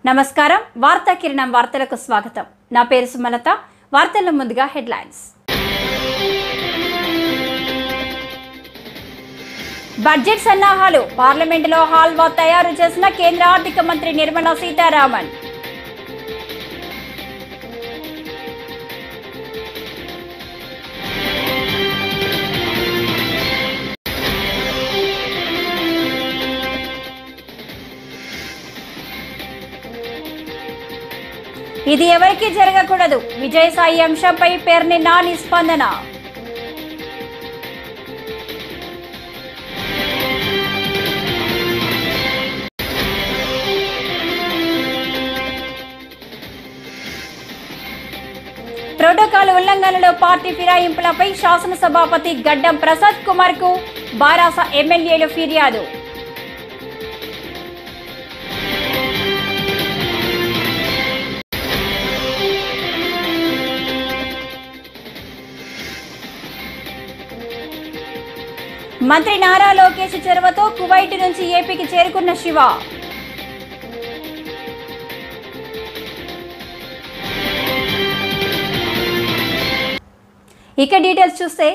నమస్కారం వార్తా కిరణం వార్తలకు స్వాగతం నా పేరు సుమలత వార్తల ముందుగా హెడ్లైన్స్ బడ్జెట్ సన్నాహాలు పార్లమెంటులో హాల్వా తయారు చేసిన కేంద్ర ఆర్థిక మంత్రి నిర్మలా సీతారామన్ ఇది ఎవరికీ జరగకూడదు విజయసాయి అంశంపై పేర్ని నాని స్పందన ప్రోటోకాల్ ఉల్లంఘనలో పార్టీ ఫిరాయింపులపై శాసనసభాపతి గడ్డం ప్రసాద్ కుమార్ కు బారాస ఎమ్మెల్యేలు ఫిర్యాదు మంత్రి నారా లోకేష్ చొరవతో కువైట్ నుంచి ఏపీకి చేరుకున్న శివ ఇక డీటెయిల్స్ చూస్తే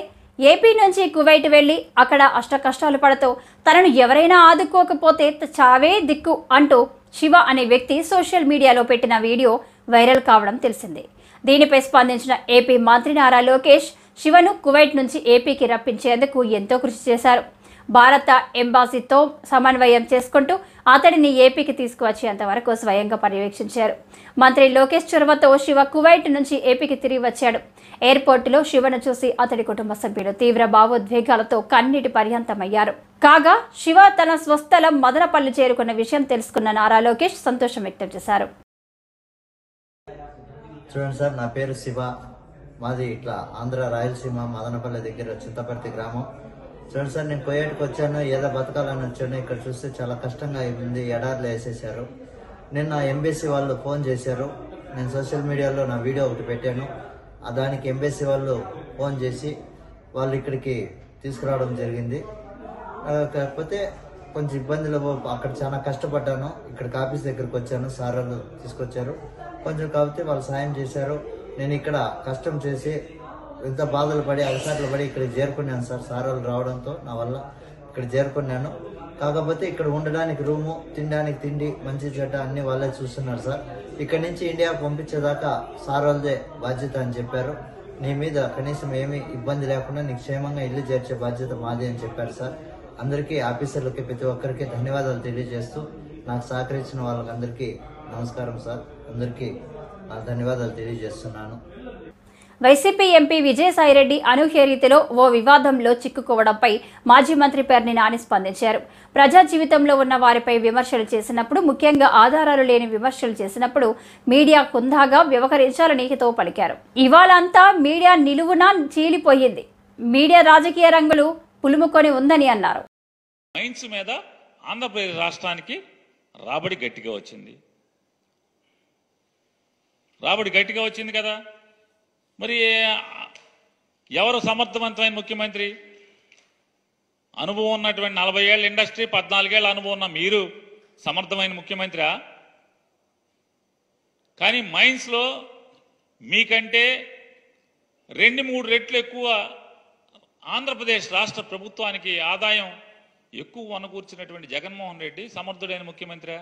ఏపీ నుంచి కువైట్ వెళ్లి అక్కడ అష్టకష్టాలు పడుతూ తనను ఎవరైనా ఆదుకోకపోతే చావే దిక్కు అంటూ శివ అనే వ్యక్తి సోషల్ మీడియాలో పెట్టిన వీడియో వైరల్ కావడం తెలిసిందే. దీనిపై స్పందించిన ఏపీ మంత్రి నారా లోకేష్ శివను కువైట్ నుంచి ఏపీకి రప్పించేందుకు ఎంతో కృషి చేశారు. భారత ఎంబాసీతో సమన్వయం చేసుకుంటూ అతడిని ఏపీకి తీసుకువచ్చేంత వరకు స్వయంగా పర్యవేక్షించారు. మంత్రి లోకేష్ చొరవతో శివ కువైట్ నుంచి ఏపీకి తిరిగి వచ్చాడు. ఎయిర్పోర్టులో శివను చూసి అతడి కుటుంబ సభ్యులు తీవ్ర భావోద్వేగాలతో కన్నీటి పర్యంతమయ్యారు. కాగా శివ తన స్వస్థలం మదనపల్లి చేరుకున్న విషయం తెలుసుకున్న నారా లోకేష్ సంతోషం వ్యక్తం చేశారు. చూడండి సార్, నా పేరు శివ. మాది ఇట్లా ఆంధ్ర రాయలసీమ మదనపల్లి దగ్గర చింతపర్తి గ్రామం. చూడండి సార్, నేను కువైట్కి వచ్చాను, ఏదో బతకాలని వచ్చాను. ఇక్కడ చూస్తే చాలా కష్టంగా ఉంది, ఎడార్లు వేసేసారు. నిన్న ఎంబీసీ వాళ్ళు ఫోన్ చేశారు. నేను సోషల్ మీడియాలో నా వీడియో ఒకటి పెట్టాను. దానికి ఎంబీసీ వాళ్ళు ఫోన్ చేసి వాళ్ళు ఇక్కడికి తీసుకురావడం జరిగింది. కాకపోతే కొంచెం ఇబ్బందులు, అక్కడ చాలా కష్టపడ్డాను. ఇక్కడికి ఆఫీస్ దగ్గరికి వచ్చాను, సార్ వాళ్ళు తీసుకొచ్చారు. కొంచెం కాకపోతే వాళ్ళు సాయం చేశారు. నేను ఇక్కడ కష్టం చేసి ఎంత బాధలు పడి అలసాట్లు పడి ఇక్కడికి చేరుకున్నాను సార్. సార్ వాళ్ళు రావడంతో నా వల్ల ఇక్కడ చేరుకున్నాను. కాకపోతే ఇక్కడ ఉండడానికి రూము, తినడానికి తిండి, మంచి చెడ్డ అన్ని వాళ్ళే చూస్తున్నారు సార్. ఇక్కడ నుంచి ఇండియా పంపించేదాకా సార్ వాళ్ళదే బాధ్యత అని చెప్పారు. నీ మీద కనీసం ఏమీ ఇబ్బంది లేకుండా నీకు క్షేమంగా ఇల్లు చేర్చే బాధ్యత మాది అని చెప్పారు సార్. అందరికీ ఆఫీసర్లకి ప్రతి ఒక్కరికి ధన్యవాదాలు తెలియజేస్తూ నాకు సహకరించిన వాళ్ళకందరికీ నమస్కారం సార్. అందరికీ ధన్యవాదాలు తెలియజేస్తున్నాను. వైసీపీ ఎంపీ విజయసాయిరెడ్డి అనూహ్య రీతిలో ఓ వివాదంలో చిక్కుకోవడంపై మాజీ మంత్రి పేర్ని నాని స్పందించారు. ప్రజా జీవితంలో ఉన్న వారిపై విమర్శలు చేసినప్పుడు, ముఖ్యంగా ఆధారాలు లేని విమర్శలు చేసినప్పుడు మీడియా కుందాగా వ్యవహరించాలని హితో పలికారు. ఇవాళ అంతా మీడియా నిలువునా చీలిపోయింది. మీడియా రాజకీయ రంగులు పులుముకొని ఉందని అన్నారు. మైన్స్ మీద ఆంధ్రప్రదేశ్ రాష్ట్రానికి రాబడి గట్టిగా వచ్చింది కదా. మరి ఎవరు సమర్థవంతమైన ముఖ్యమంత్రి? అనుభవం ఉన్నటువంటి 40 ఏళ్ళ ఇండస్ట్రీ, 14 ఏళ్ళ అనుభవం ఉన్న మీరు సమర్థమైన ముఖ్యమంత్రి? కానీ మైన్స్లో మీకంటే 2-3 రెట్లు ఎక్కువ ఆంధ్రప్రదేశ్ రాష్ట్ర ప్రభుత్వానికి ఆదాయం ఎక్కువ అనుకూర్చినటువంటి జగన్మోహన్ రెడ్డి సమర్థుడైన ముఖ్యమంత్రి?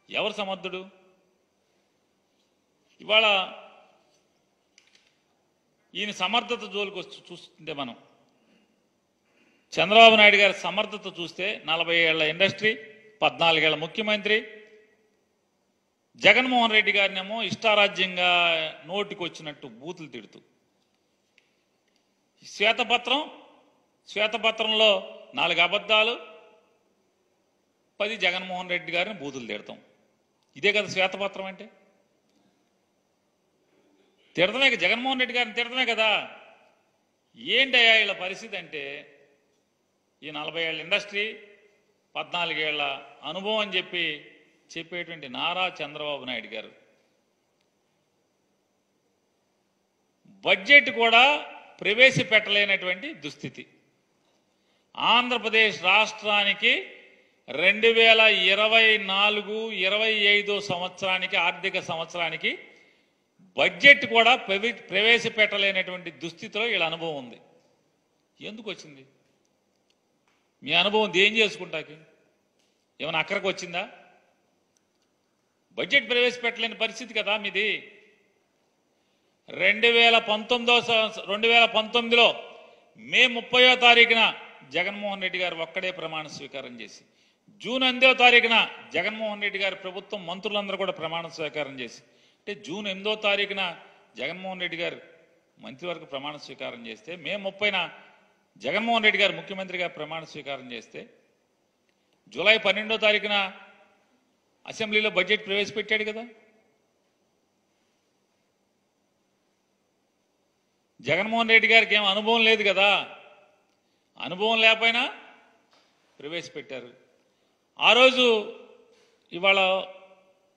ఎవరు సమర్థుడు? ఇవాళ ఈయన సమర్థత జోలికి చూస్తుంటే మనం చంద్రబాబు నాయుడు గారి సమర్థత చూస్తే 40 ఏళ్ల ఇండస్ట్రీ, 14 ఏళ్ల ముఖ్యమంత్రి. జగన్మోహన్ రెడ్డి గారినేమో ఇష్టారాజ్యంగా నోటికి వచ్చినట్టు బూతులు తిడుతూ, శ్వేతపత్రంలో 4 అబద్ధాలు, 10 జగన్మోహన్ రెడ్డి గారిని బూతులు తిడతాం. ఇదే కదా శ్వేతపత్రం అంటే? తిడతమే, జగన్మోహన్ రెడ్డి గారిని తిడతమే కదా. ఏంటయ్యా వీళ్ళ పరిస్థితి అంటే, ఈ 40 ఏళ్ళ ఇండస్ట్రీ, 14 ఏళ్ల అనుభవం అని చెప్పేటువంటి నారా చంద్రబాబు నాయుడు గారు బడ్జెట్ కూడా ప్రవేశపెట్టలేనటువంటి దుస్థితి. ఆంధ్రప్రదేశ్ రాష్ట్రానికి 2024-25 సంవత్సరానికి ఆర్థిక సంవత్సరానికి బడ్జెట్ కూడా ప్రవేశపెట్టలేనటువంటి దుస్థితిలో వీళ్ళ అనుభవం ఉంది. ఎందుకు వచ్చింది? మీ అనుభవం ఏం చేసుకుంటాకి? ఏమైనా అక్కడికి వచ్చిందా? బడ్జెట్ ప్రవేశపెట్టలేని పరిస్థితి కదా మీది. 2019లో మే 30వ తారీఖున జగన్మోహన్ రెడ్డి గారు ఒక్కడే ప్రమాణ స్వీకారం చేసి, జూన్ 8వ తారీఖున జగన్మోహన్ రెడ్డి గారి ప్రభుత్వం మంత్రులందరూ కూడా ప్రమాణ స్వీకారం చేసి, అంటే జూన్ 8వ తారీఖున జగన్మోహన్ రెడ్డి గారు మంత్రివర్గ ప్రమాణ స్వీకారం చేస్తే, మే 30న జగన్మోహన్ రెడ్డి గారు ముఖ్యమంత్రిగా ప్రమాణ స్వీకారం చేస్తే, జూలై 12వ తారీఖున అసెంబ్లీలో బడ్జెట్ ప్రవేశపెట్టాడు కదా. జగన్మోహన్ రెడ్డి గారికి ఏం అనుభవం లేదు కదా. అనుభవం లేకపోయినా ప్రవేశపెట్టారు. ఆ రోజు ఇవాళ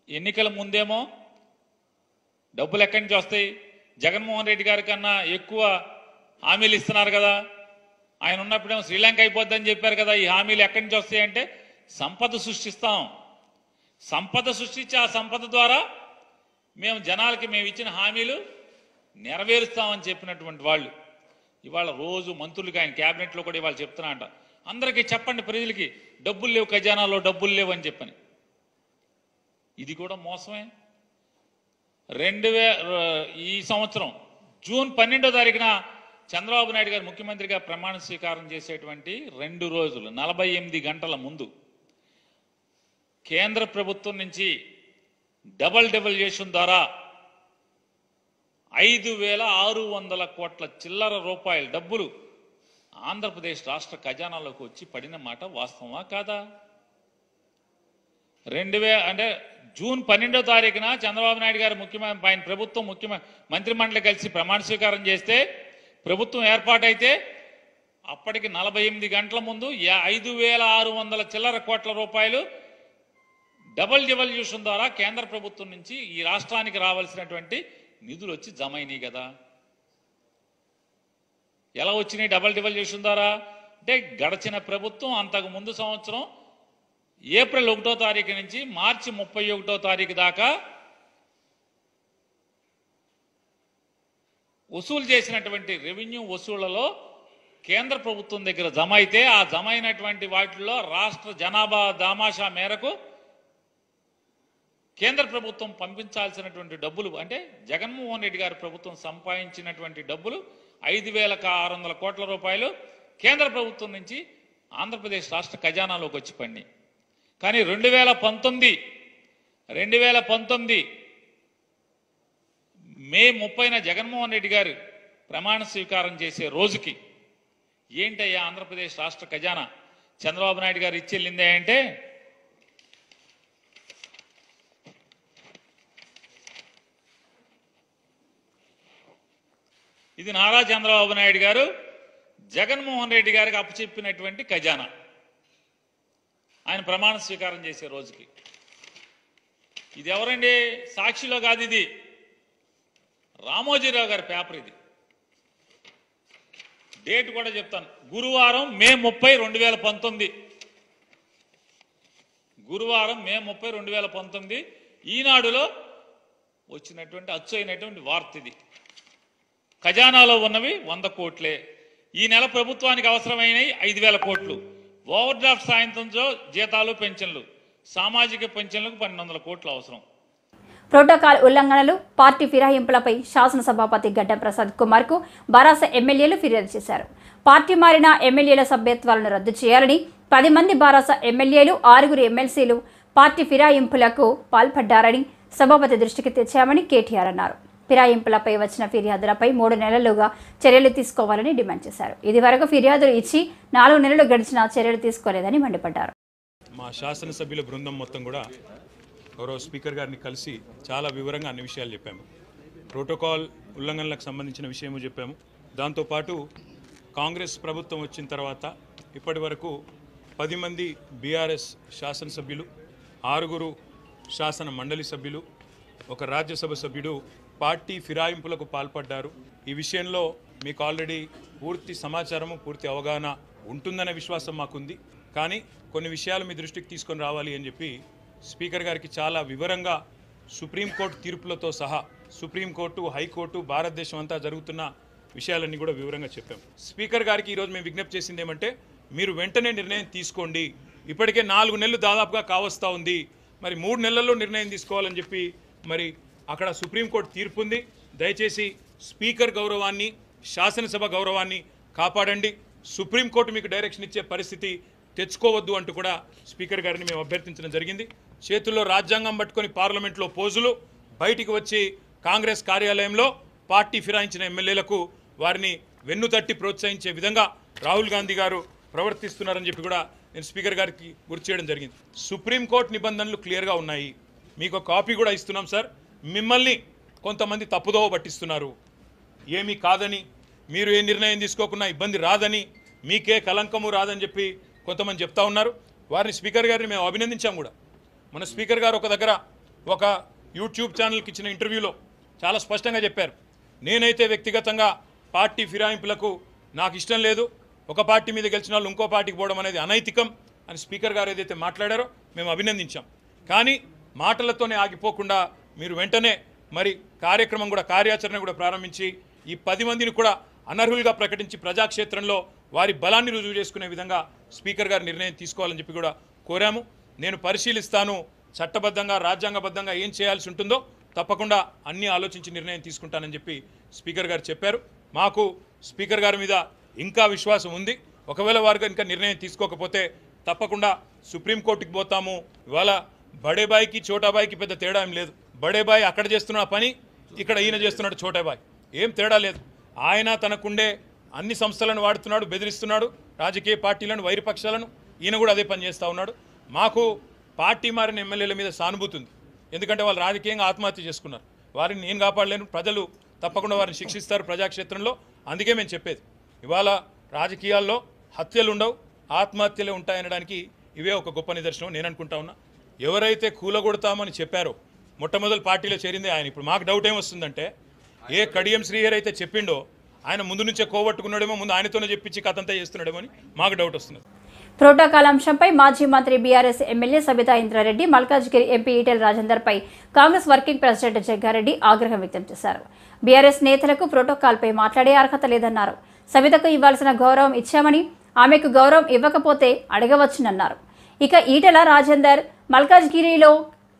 ఎన్నికల ముందేమో డబ్బులు ఎక్కడి నుంచి వస్తాయి, జగన్మోహన్ రెడ్డి గారి కన్నా ఎక్కువ హామీలు ఇస్తున్నారు కదా, ఆయన ఉన్నప్పుడేమో శ్రీలంక అయిపోద్దని చెప్పారు కదా, ఈ హామీలు ఎక్కడి నుంచి వస్తాయంటే సంపద సృష్టిస్తాం, సంపద సృష్టించి ఆ సంపద ద్వారా మేము జనాలకి మేము ఇచ్చిన హామీలు నెరవేరుస్తామని చెప్పినటువంటి వాళ్ళు ఇవాళ రోజు మంత్రులకి ఆయన క్యాబినెట్లో కూడా ఇవాళ చెప్తున్నా, అందరికీ చెప్పండి ప్రజలకి డబ్బులు లేవు, ఖజానాలో డబ్బులు లేవు అని చెప్పని. ఇది కూడా మోసమే. ఈ సంవత్సరం జూన్ 12వ తారీఖున చంద్రబాబు నాయుడు గారు ముఖ్యమంత్రిగా ప్రమాణ స్వీకారం చేసేటువంటి 2 రోజులు 48 గంటల ముందు కేంద్ర ప్రభుత్వం నుంచి డబల్ డెవల్యూషన్ ద్వారా 5,600 కోట్ల చిల్లర రూపాయల డబ్బులు ఆంధ్రప్రదేశ్ రాష్ట్ర ఖజానాలోకి వచ్చి పడిన మాట వాస్తవమా కాదా? అంటే జూన్ 12వ తారీఖున చంద్రబాబు నాయుడు గారు ఆయన ప్రభుత్వం మంత్రిమండలి కలిసి ప్రమాణ స్వీకారం చేస్తే, ప్రభుత్వం ఏర్పాటైతే అప్పటికి 48 గంటల ముందు 5,600 చిల్లర కోట్ల రూపాయలు డబల్ డెవల్యూషన్ ద్వారా కేంద్ర ప్రభుత్వం నుంచి ఈ రాష్ట్రానికి రావాల్సినటువంటి నిధులు వచ్చి జమ అయినాయి కదా. ఎలా వచ్చినాయి డబల్ డెవల్యూషన్ ద్వారా అంటే, గడచిన ప్రభుత్వం అంతకు ముందు సంవత్సరం ఏప్రిల్ 1వ తారీఖు నుంచి మార్చి 31వ తారీఖు దాకా వసూలు చేసినటువంటి రెవెన్యూ వసూళ్లలో కేంద్ర ప్రభుత్వం దగ్గర జమ అయితే, ఆ జమ అయినటువంటి వాటిల్లో రాష్ట్ర జనాభా దామాషా మేరకు కేంద్ర ప్రభుత్వం పంపించాల్సినటువంటి డబ్బులు, అంటే జగన్మోహన్ రెడ్డి గారి ప్రభుత్వం సంపాదించినటువంటి డబ్బులు 5,600 కోట్ల రూపాయలు కేంద్ర ప్రభుత్వం నుంచి ఆంధ్రప్రదేశ్ రాష్ట్ర ఖజానాలోకి వచ్చి పడినాయి. కానీ 2019 మే 30న జగన్మోహన్ రెడ్డి గారు ప్రమాణ స్వీకారం చేసే రోజుకి ఏంటయ్యా ఆంధ్రప్రదేశ్ రాష్ట్ర ఖజానా చంద్రబాబు నాయుడు గారు ఇచ్చెళ్ళిందే అంటే, ఇది నారా చంద్రబాబు నాయుడు గారు జగన్మోహన్ రెడ్డి గారికి అప్పచెప్పినటువంటి ఖజానా ఆయన ప్రమాణ స్వీకారం చేసే రోజుకి. ఇది ఎవరండి? సాక్షిలో కాదు, ఇది రామోజీరావు గారి పేపర్. ఇది డేట్ కూడా చెప్తాను, గురువారం మే 30, 2019. గురువారం మే 30, 2019 ఈనాడులో వచ్చినటువంటి అచ్చు అయినటువంటి వార్త ఇది. ఖజానాలో ఉన్నవి 100 కోట్లే. ఈ నెల ప్రభుత్వానికి అవసరమైనవి 5,000 కోట్లు. ఓవర్ డ్రాఫ్ట్ సాయంత్రంతో జీతాలు, పెన్షన్లు, సామాజిక పెన్షన్లకు 1,200 కోట్లు అవసరం. ప్రోటోకాల్ ఉల్లంఘనలు, పార్టీ ఫిరాయింపులపై శాసనసభాపతి గడ్డం ప్రసాద్ కుమార్కు బారాస ఎమ్మెల్యేలు ఫిర్యాదు చేశారు. పార్టీ మారిన ఎమ్మెల్యేల సభ్యత్వాలను రద్దు చేయాలని 10 మంది బారాస ఎమ్మెల్యేలు, 6 ఎమ్మెల్సీలు పార్టీ ఫిరాయింపులకు పాల్పడ్డారని సభాపతి దృష్టికి తెచ్చామని కేటీఆర్ అన్నారు. ఫిరాయింపులపై వచ్చిన ఫిర్యాదులపై 3 నెలలుగా చర్యలు తీసుకోవాలని డిమాండ్ చేశారు. ఇదివరకు ఫిర్యాదులు ఇచ్చి 4 నెలలు గడిచినా చర్యలు తీసుకోలేదని మండిపడ్డారు. మా శాసనసభ్యుల బృందం మొత్తం కూడా గౌరవ స్పీకర్ గారిని కలిసి చాలా వివరంగా అన్ని విషయాలు చెప్పాము. ప్రోటోకాల్ ఉల్లంఘనలకు సంబంధించిన విషయము చెప్పాము. దాంతోపాటు కాంగ్రెస్ ప్రభుత్వం వచ్చిన తర్వాత ఇప్పటి వరకు 10 మంది బీఆర్ఎస్ శాసనసభ్యులు, 6 శాసన మండలి సభ్యులు, 1 రాజ్యసభ సభ్యుడు పార్టీ ఫిరాయింపులకు పాల్పడ్డారు. ఈ విషయంలో మీకు ఆల్రెడీ పూర్తి సమాచారము, పూర్తి అవగాహన ఉంటుందనే విశ్వాసం మాకుంది. కానీ కొన్ని విషయాలు మీ దృష్టికి తీసుకొని రావాలి అని చెప్పి స్పీకర్ గారికి చాలా వివరంగా సుప్రీంకోర్టు తీర్పులతో సహా సుప్రీంకోర్టు, హైకోర్టు, భారతదేశం అంతా జరుగుతున్న విషయాలన్నీ కూడా వివరంగా చెప్పాం. స్పీకర్ గారికి ఈరోజు మేము విజ్ఞప్తి చేసింది ఏమంటే, మీరు వెంటనే నిర్ణయం తీసుకోండి. ఇప్పటికే 4 నెలలు దాదాపుగా కావస్తూ ఉంది. మరి 3 నెలల్లో నిర్ణయం తీసుకోవాలని చెప్పి మరి అక్కడ సుప్రీంకోర్టు తీర్పు ఉంది. దయచేసి స్పీకర్ గౌరవాన్ని, శాసనసభ గౌరవాన్ని కాపాడండి. సుప్రీంకోర్టు మీకు డైరెక్షన్ ఇచ్చే పరిస్థితి తెచ్చుకోవద్దు అంటూ కూడా స్పీకర్ గారిని మేము అభ్యర్థించడం జరిగింది. చేతుల్లో రాజ్యాంగం పట్టుకొని పార్లమెంట్లో పోజులు, బయటికి వచ్చి కాంగ్రెస్ కార్యాలయంలో పార్టీ ఫిరాయించిన ఎమ్మెల్యేలకు వారిని వెన్నుతట్టి ప్రోత్సహించే విధంగా రాహుల్ గాంధీ గారు ప్రవర్తిస్తున్నారని చెప్పి కూడా నేను స్పీకర్ గారికి గుర్తు చేయడం జరిగింది. సుప్రీంకోర్టు నిబంధనలు క్లియర్గా ఉన్నాయి. మీకు కాపీ కూడా ఇస్తున్నాం సార్. మిమ్మల్ని కొంతమంది తప్పుదోవ పట్టిస్తున్నారు. ఏమీ కాదని, మీరు ఏ నిర్ణయం తీసుకోకున్నా ఇబ్బంది రాదని, మీకే కలంకము రాదని చెప్పి కొంతమంది చెప్తా ఉన్నారు. వారిని స్పీకర్ గారిని మేము అభినందించాం కూడా. మన స్పీకర్ గారు ఒక దగ్గర ఒక యూట్యూబ్ ఛానల్కి ఇచ్చిన ఇంటర్వ్యూలో చాలా స్పష్టంగా చెప్పారు, నేనైతే వ్యక్తిగతంగా పార్టీ ఫిరాయింపులకు నాకు ఇష్టం లేదు, ఒక పార్టీ మీద గెలిచిన వాళ్ళు ఇంకో పార్టీకి పోవడం అనేది అనైతికం అని స్పీకర్ గారు ఏదైతే మాట్లాడారో మేము అభినందించాం. కానీ మాటలతోనే ఆగిపోకుండా మీరు వెంటనే మరి కార్యక్రమం కూడా, కార్యాచరణ కూడా ప్రారంభించి ఈ 10 మందిని కూడా అనర్హులుగా ప్రకటించి ప్రజాక్షేత్రంలో వారి బలాన్ని రుజువు చేసుకునే విధంగా స్పీకర్ గారు నిర్ణయం తీసుకోవాలని చెప్పి కూడా కోరాము. నేను పరిశీలిస్తాను, చట్టబద్ధంగా, రాజ్యాంగబద్ధంగా ఏం చేయాల్సి ఉంటుందో తప్పకుండా అన్నీ ఆలోచించి నిర్ణయం తీసుకుంటానని చెప్పి స్పీకర్ గారు చెప్పారు. మాకు స్పీకర్ గారి మీద ఇంకా విశ్వాసం ఉంది. ఒకవేళ వారు ఇంకా నిర్ణయం తీసుకోకపోతే తప్పకుండా సుప్రీంకోర్టుకి పోతాము. ఇవాళ బడేబాయికి చోటాబాయికి పెద్ద తేడా ఏం లేదు. బడేబాయి అక్కడ చేస్తున్న పని ఇక్కడ ఈయన చేస్తున్నాడు చోటాబాయి, ఏం తేడా లేదు. ఆయన తనకుండే అన్ని సంస్థలను వాడుతున్నాడు, బెదిరిస్తున్నాడు రాజకీయ పార్టీలను, వైరపక్షాలను. ఈయన కూడా అదే పని చేస్తూ ఉన్నాడు. మాకు పార్టీ మారిన ఎమ్మెల్యేల మీద సానుభూతి ఉంది. ఎందుకంటే వాళ్ళు రాజకీయంగా ఆత్మహత్య చేసుకున్నారు. వారిని నేను కాపాడలేను, ప్రజలు తప్పకుండా వారిని శిక్షిస్తారు ప్రజాక్షేత్రంలో. అందుకే మేము చెప్పేది, ఇవాళ రాజకీయాల్లో హత్యలు ఉండవు, ఆత్మహత్యలే ఉంటాయనడానికి ఇవే ఒక గొప్ప నిదర్శనం నేను అనుకుంటా ఉన్నా. ఎవరైతే కూలగొడతామని చెప్పారో మొట్టమొదటి పార్టీలో చేరిందే ఆయన. ఇప్పుడు మాకు డౌట్ ఏమొస్తుందంటే, ఏ కడియం శ్రీహరి అయితే చెప్పిండో ఆయన ముందు నుంచే కోవట్టుకున్నాడేమో, ముందు ఆయనతోనే చెప్పించి కథంతా చేస్తున్నాడేమో అని మాకు డౌట్ వస్తుంది. ప్రోటోకాల్ అంశంపై మాజీ మంత్రి BRS MLA Sabitha Indra Reddy, Malkajgiri MP Etela రాజేందర్పై కాంగ్రెస్ వర్కింగ్ ప్రెసిడెంట్ జగ్గారెడ్డి ఆగ్రహం వ్యక్తం చేశారు. బీఆర్ఎస్ నేతలకు ప్రోటోకాల్పై మాట్లాడే అర్హత లేదన్నారు. సబితకు ఇవ్వాల్సిన గౌరవం ఇచ్చామని, ఆమెకు గౌరవం ఇవ్వకపోతే అడగవచ్చునన్నారు. ఇక ఈటెల రాజేందర్ మల్కాజ్గిరిలో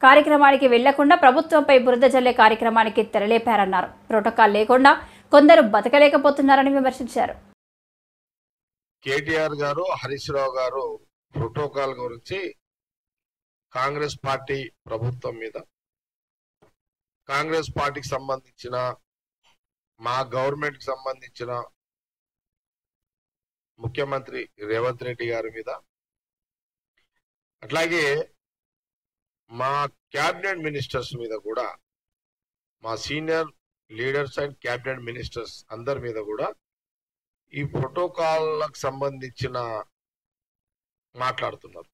కార్యక్రమానికి వెళ్లకుండా ప్రభుత్వంపై బురద జల్లే కార్యక్రమానికి తెరలేపారన్నారు. ప్రోటోకాల్ లేకుండా కొందరు బతకలేకపోతున్నారని విమర్శించారు. కేటీఆర్ గారు, హరీష్ రావు గారు ప్రోటోకాల్ గురించి కాంగ్రెస్ పార్టీ ప్రభుత్వం మీద, కాంగ్రెస్ పార్టీకి సంబంధించిన, మా గవర్నమెంట్ కి సంబంధించిన ముఖ్యమంత్రి రేవంత్ రెడ్డి గారి మీద, అట్లాగే మా క్యాబినెట్ మినిస్టర్స్ మీద కూడా, మా senior leaders and cabinet ministers అందరి మీద కూడా ఈ ప్రోటోకాల్లకు సంబంధించిన మాట్లాడుతున్నారు.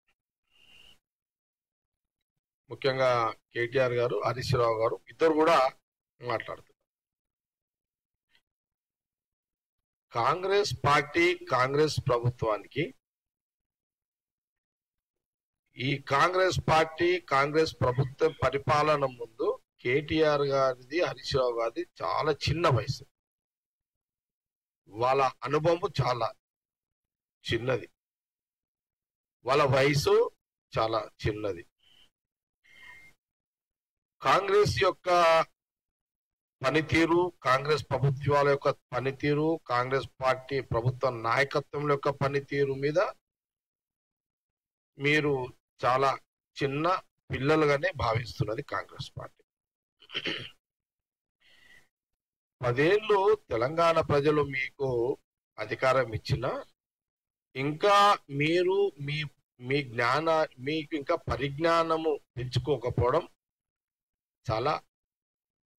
ముఖ్యంగా కేటీఆర్ గారు, హరీష్ రావు గారు ఇద్దరు కూడా మాట్లాడుతున్నారు. కాంగ్రెస్ పార్టీ, కాంగ్రెస్ ప్రభుత్వానికి, ఈ కాంగ్రెస్ పార్టీ, కాంగ్రెస్ ప్రభుత్వ పరిపాలన ముందు కేటీఆర్ గారిది, హరీష్ రావు గారిది చాలా చిన్న వయసు. వాళ్ళ అనుభవం చాలా చిన్నది, వాళ్ళ వయసు చాలా చిన్నది. కాంగ్రెస్ యొక్క పనితీరు, కాంగ్రెస్ ప్రభుత్వాల యొక్క పనితీరు, కాంగ్రెస్ పార్టీ ప్రభుత్వ నాయకత్వం యొక్క పనితీరు మీద మీరు చాలా చిన్న పిల్లలుగానే భావిస్తున్నది కాంగ్రెస్ పార్టీ. 10 ఏళ్ళు తెలంగాణ ప్రజలు మీకు అధికారం ఇచ్చినా ఇంకా మీరు మీకు ఇంకా పరిజ్ఞానము పెంచుకోకపోవడం చాలా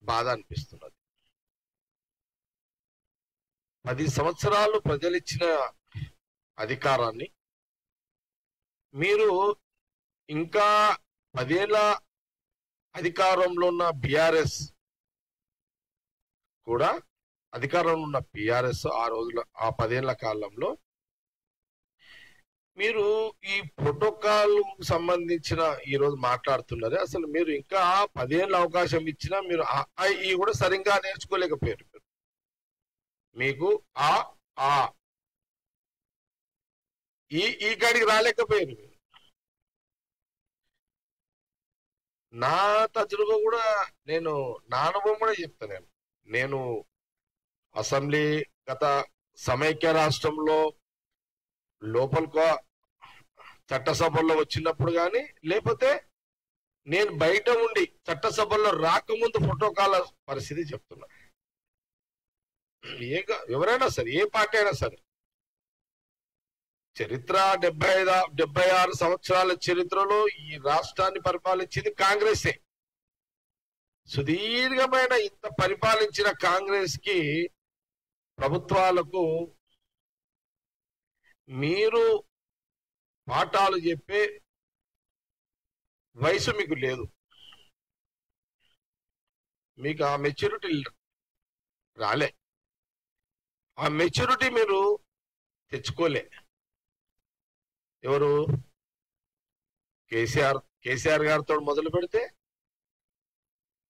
బాధ అనిపిస్తున్నది. 10 సంవత్సరాలు ప్రజలు ఇచ్చిన అధికారాన్ని మీరు ఇంకా 10 ఏళ్ళ అధికారంలో ఉన్న బీఆర్ఎస్ కూడా, అధికారంలో ఉన్న బీఆర్ఎస్ ఆ 10 ఏళ్ల కాలంలో మీరు ఈ ప్రోటోకాల్ సంబంధించిన ఈరోజు మాట్లాడుతున్నారే, అసలు మీరు ఇంకా 10 ఏళ్ళ అవకాశం ఇచ్చినా మీరు ఈ కూడా సరిగ్గా నేర్చుకోలేకపోయారు. మీకు ఆ ఈ కాడికి రాలేకపోయారు మీరు. నా తజుర్బా కూడా నా అనుభవం కూడా చెప్తాను. నేను అసెంబ్లీ గత సమైక్య రాష్ట్రంలో లోపల చట్టసభల్లో వచ్చినప్పుడు కానీ, లేకపోతే నేను బయట ఉండి చట్టసభల్లో రాకముందు ప్రోటోకాల్ పరిస్థితి చెప్తున్నా. ఎవరైనా సరే, ఏ పార్టీ అయినా సరే, చరిత్ర 76 సంవత్సరాల చరిత్రలో ఈ రాష్ట్రాన్ని పరిపాలించింది కాంగ్రెసే. సుదీర్ఘమైన ఇంత పరిపాలించిన కాంగ్రెస్ కి ప్రభుత్వాలకు మీరు పాఠాలు చెప్పే వయసు మీకు లేదు. మీకు ఆ మెచ్యూరిటీ రాలే. ఆ మెచ్యూరిటీ మీరు తెచ్చుకోలే. ఎవరు? కేసీఆర్ గారితో మొదలు పెడితే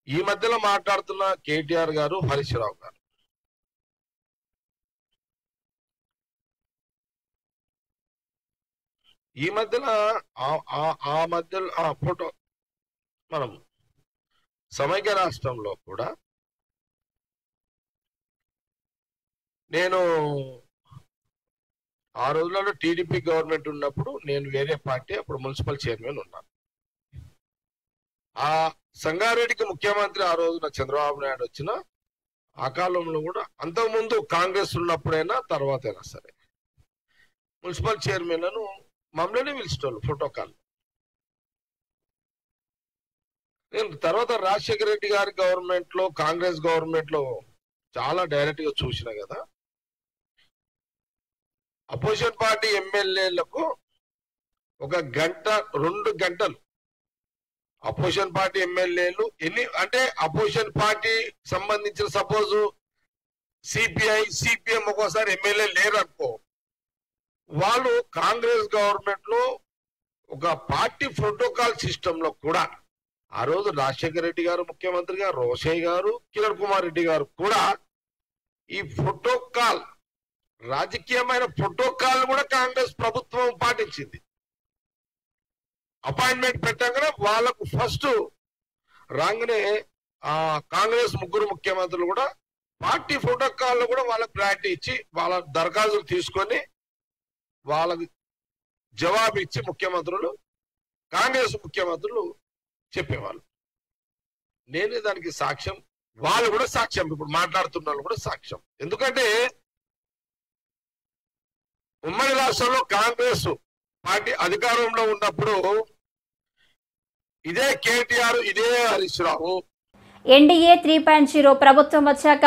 ఈ మధ్యలో మాట్లాడుతున్న కేటీఆర్ గారు, హరీష్ రావు గారు. ఈ మధ్యలో ఫోటో మనం సమైక్య రాష్ట్రంలో కూడా నేను ఆ రోజులలో టీడీపీ గవర్నమెంట్ ఉన్నప్పుడు నేను వేరే పార్టీ, అప్పుడు మున్సిపల్ చైర్మన్ ఉన్నాను. ఆ సంగారెడ్డికి ముఖ్యమంత్రి ఆ రోజున చంద్రబాబు నాయుడు వచ్చిన ఆ కాలంలో కూడా, అంతకుముందు కాంగ్రెస్ ఉన్నప్పుడైనా తర్వాత అయినా సరే, మున్సిపల్ చైర్మన్లను మమ్మల్ని పిలిచేటోళ్ళు ప్రోటోకాల్. నేను తర్వాత రాజశేఖర రెడ్డి గారి గవర్నమెంట్ లో, కాంగ్రెస్ గవర్నమెంట్ లో చాలా డైరెక్ట్ గా చూసిన కదా, అపోజిషన్ పార్టీ ఎమ్మెల్యేలకు 1 గంట 2 గంటలు అపోజిషన్ పార్టీ ఎమ్మెల్యేలు అంటే అపోజిషన్ పార్టీ సంబంధించిన సపోజ్ సిపిఎం ఒక్కోసారి ఎమ్మెల్యే లేరు అనుకో, వాళ్ళు కాంగ్రెస్ గవర్నమెంట్ లో ఒక పార్టీ ప్రోటోకాల్ సిస్టమ్ లో కూడా, ఆ రోజు రాజశేఖర రెడ్డి గారు ముఖ్యమంత్రిగా, రోషయ్య గారు, కిరణ్ కుమార్ రెడ్డి గారు కూడా ఈ ప్రోటోకాల్, రాజకీయమైన ప్రోటోకాల్ కూడా కాంగ్రెస్ ప్రభుత్వం పాటించింది. అపాయింట్మెంట్ పెట్టగానే వాళ్ళకు ఫస్ట్ రాగానే కాంగ్రెస్ 3 ముఖ్యమంత్రులు కూడా పార్టీ ప్రోటోకాల్ కూడా వాళ్ళకు ప్రయారిటీ ఇచ్చి, వాళ్ళ దరఖాస్తులు తీసుకొని వాళ్ళకి జవాబు ఇచ్చి ముఖ్యమంత్రులు, కాంగ్రెస్ ముఖ్యమంత్రులు చెప్పేవాళ్ళు. నేనే దానికి సాక్ష్యం, వాళ్ళు కూడా సాక్ష్యం, ఇప్పుడు మాట్లాడుతున్న వాళ్ళు కూడా సాక్ష్యం. ఎందుకంటే ఉమ్మడి రాష్ట్రంలో కాంగ్రెస్ పార్టీ అధికారంలో ఉన్నప్పుడు ఇదే కేటీఆర్, ఇదే హరీష్ రావు. ఎన్డీఏ 3.0 ప్రభుత్వం వచ్చాక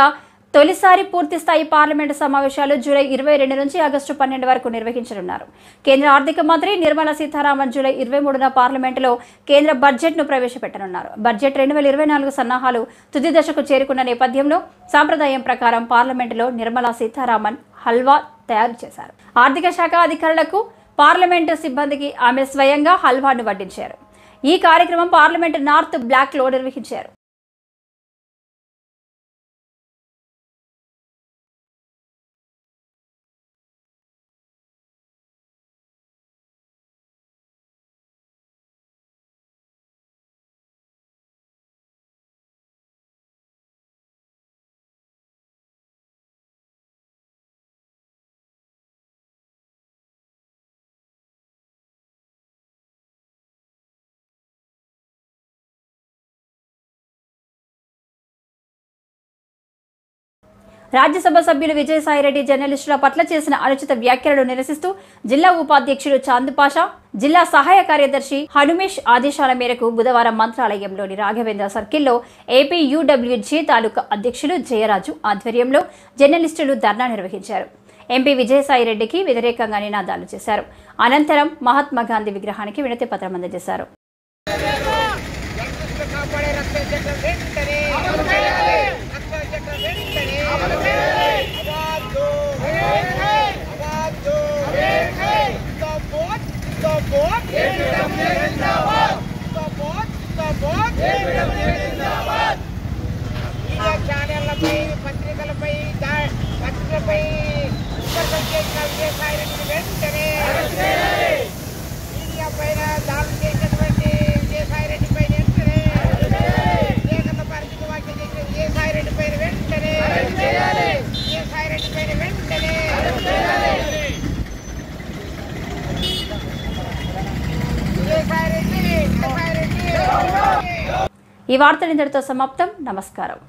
తొలిసారి పూర్తిస్థాయి పార్లమెంటు సమావేశాలు జూలై 22 నుంచి ఆగస్టు 12 వరకు నిర్వహించనున్నారు. కేంద్ర ఆర్థిక మంత్రి నిర్మలా సీతారామన్ జూలై 23న పార్లమెంటులో కేంద్ర బడ్జెట్ను ప్రవేశపెట్టనున్నారు. బడ్జెట్ 2024 సన్నాహాలు తుది దశకు చేరుకున్న నేపథ్యంలో సాంప్రదాయం ప్రకారం పార్లమెంటులో నిర్మలా సీతారామన్ హల్వా తయారు చేశారు. ఆర్థిక శాఖ అధికారులకు, పార్లమెంటు సిబ్బందికి ఆమె స్వయంగా హల్వాను వడ్డించారు. ఈ కార్యక్రమం పార్లమెంటు నార్త్ బ్లాక్లో నిర్వహించారు. రాజ్యసభ సభ్యులు విజయసాయిరెడ్డి జర్నలిస్టుల పట్ల చేసిన అనుచిత వ్యాఖ్యలను నిరసిస్తూ జిల్లా ఉపాధ్యక్షుడు చాందుపాషా, జిల్లా సహాయ కార్యదర్శి హనుమేష్ ఆదేశాల మేరకు బుధవారం మంత్రాలయంలోని రాఘవేంద్ర సర్కిల్లో ఏపీయూడబ్ల్యూజే తాలూకా అధ్యక్షులు జయరాజు ఆధ్వర్యంలో జర్నలిస్టులు ధర్నా నిర్వహించారు. ఎంపీ విజయసాయిరెడ్డికి వ్యతిరేకంగా నినాదాలు చేశారు. అనంతరం మహాత్మా గాంధీ విగ్రహానికి వినతి పత్రం అందజేశారు. చేసిన విజయసాయి రెడ్డిని వెంటనే మీడియా పైన దాడులు చేసినటువంటి విజయసాయి రెడ్డి పైన వెంటనే ఏకత పరిస్థితి వ్యాఖ్య చేసిన విజయసాయి రెడ్డి పైన వెంటనే విజయసాయి రెడ్డి పైన వెంటనే విజయసాయి రెడ్డి ఈ వార్తలు ఇంతటితో సమాప్తం. నమస్కారం.